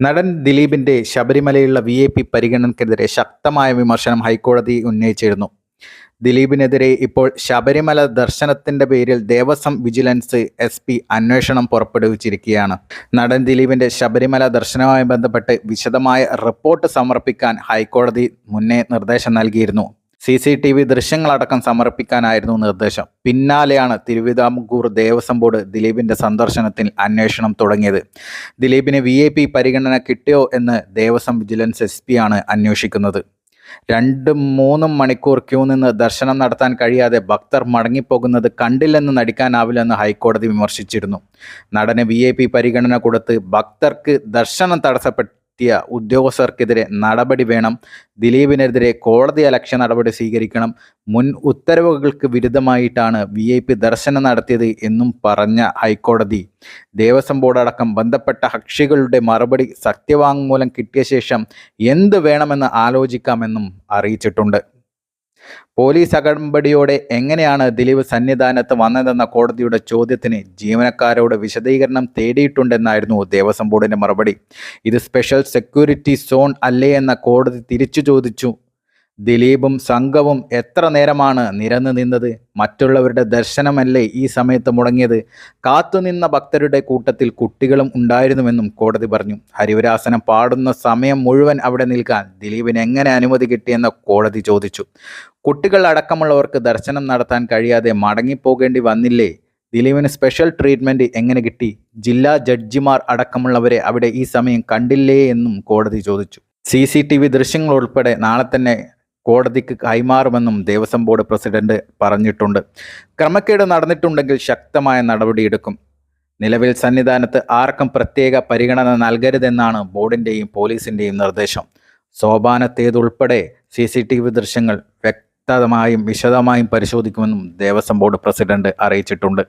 നടൻ ദിലീപിന്റെ ശബരിമലയിലുള്ള VIP പരിഗണനയ്ക്കെതിരെ ശക്തമായ വിമർശനം ഹൈക്കോടതി ഉന്നയിച്ചിരുന്നു. ദിലീപിനെതിരെ ഇപ്പോൾ ശബരിമല ദർശനത്തിന്റെ പേരിൽ ദേവസ്വം വിജിലൻസ് SP അന്വേഷണം പുറപ്പെടുവിച്ചിരിക്കുകയാണ്. നടൻ ദിലീപിന്റെ ശബരിമല ദർശനവുമായി ബന്ധപ്പെട്ട് വിശദമായ റിപ്പോർട്ട് സമർപ്പിക്കാൻ ഹൈക്കോടതി മുന്നേ നിർദ്ദേശം നൽകിയിരുന്നു. CCTV ദൃശ്യങ്ങളടക്കം സമർപ്പിക്കാനായിരുന്നു നിർദ്ദേശം. പിന്നാലെയാണ് തിരുവിതാംകൂർ ദേവസ്വം ബോർഡ് ദിലീപിന്റെ സന്ദർശനത്തിൽ അന്വേഷണം തുടങ്ങിയത്. ദിലീപിന് VIP പരിഗണന കിട്ടിയോ എന്ന് ദേവസ്വം വിജിലൻസ് SP ആണ് അന്വേഷിക്കുന്നത്. 2-3 മണിക്കൂർ ക്യൂ നിന്ന് ദർശനം നടത്താൻ കഴിയാതെ ഭക്തർ മടങ്ങിപ്പോകുന്നത് കണ്ടില്ലെന്ന് നടിക്കാനാവില്ലെന്ന് ഹൈക്കോടതി വിമർശിച്ചിരുന്നു. നടന് VIP പരിഗണന കൊടുത്ത് ഭക്തർക്ക് ദർശനം തടസ്സപ്പെടുത്തിയ ഉദ്യോഗസ്ഥർക്കെതിരെ നടപടി വേണം. ദിലീപിനെതിരെ കോടതിയലക്ഷ്യ നടപടി സ്വീകരിക്കണം. മുൻ ഉത്തരവുകൾക്ക് വിരുദ്ധമായിട്ടാണ് VIP ദർശനം നടത്തിയത് എന്നും പറഞ്ഞ ഹൈക്കോടതി ദേവസ്വം ബോർഡ് അടക്കം ബന്ധപ്പെട്ട കക്ഷികളുടെ മറുപടി സത്യവാങ്മൂലം കിട്ടിയ ശേഷം എന്ത് വേണമെന്ന് ആലോചിക്കാമെന്നും അറിയിച്ചിട്ടുണ്ട്. പോലീസ് അകമ്പടിയോടെ എങ്ങനെയാണ് ദിലീപ് സന്നിധാനത്ത് വന്നതെന്ന കോടതിയുടെ ചോദ്യത്തിന് ജീവനക്കാരോട് വിശദീകരണം തേടിയിട്ടുണ്ടെന്നായിരുന്നു ദേവസ്വം ബോർഡിന്റെ മറുപടി. ഇത് സ്പെഷ്യൽ സെക്യൂരിറ്റി സോൺ അല്ലേ എന്ന കോടതി തിരിച്ചു ചോദിച്ചു. ദിലീപും സംഘവും എത്ര നേരമാണ് നിരന്നു നിന്നത്? മറ്റുള്ളവരുടെ ദർശനമല്ലേ ഈ സമയത്ത് മുടങ്ങിയത്? കാത്തുനിന്ന ഭക്തരുടെ കൂട്ടത്തിൽ കുട്ടികളും ഉണ്ടായിരുന്നുവെന്നും കോടതി പറഞ്ഞു. ഹരിവരാസനം പാടുന്ന സമയം മുഴുവൻ അവിടെ നിൽക്കാൻ ദിലീപിന് എങ്ങനെ അനുമതി കിട്ടിയെന്ന് കോടതി ചോദിച്ചു. കുട്ടികൾ അടക്കമുള്ളവർക്ക് ദർശനം നടത്താൻ കഴിയാതെ മടങ്ങിപ്പോകേണ്ടി വന്നില്ലേ? ദിലീപിന് സ്പെഷ്യൽ ട്രീറ്റ്മെൻറ്റ് എങ്ങനെ കിട്ടി? ജില്ലാ ജഡ്ജിമാർ അടക്കമുള്ളവരെ അവിടെ ഈ സമയം കണ്ടില്ലേ എന്നും കോടതി ചോദിച്ചു. CCTV ദൃശ്യങ്ങൾ ഉൾപ്പെടെ നാളെ തന്നെ കോടതിക്ക് കൈമാറുമെന്നും ദേവസ്വം ബോർഡ് പ്രസിഡന്റ് പറഞ്ഞിട്ടുണ്ട്. ക്രമക്കേട് നടന്നിട്ടുണ്ടെങ്കിൽ ശക്തമായ നടപടിയെടുക്കും. നിലവിൽ സന്നിധാനത്ത് ആർക്കും പ്രത്യേക പരിഗണന നൽകരുതെന്നാണ് ബോർഡിൻ്റെയും പോലീസിൻ്റെയും നിർദ്ദേശം. സോപാനത്തേതുൾപ്പെടെ CCTV ദൃശ്യങ്ങൾ വ്യക്തമായും വിശദമായും പരിശോധിക്കുമെന്നും ദേവസ്വം ബോർഡ് പ്രസിഡന്റ് അറിയിച്ചിട്ടുണ്ട്.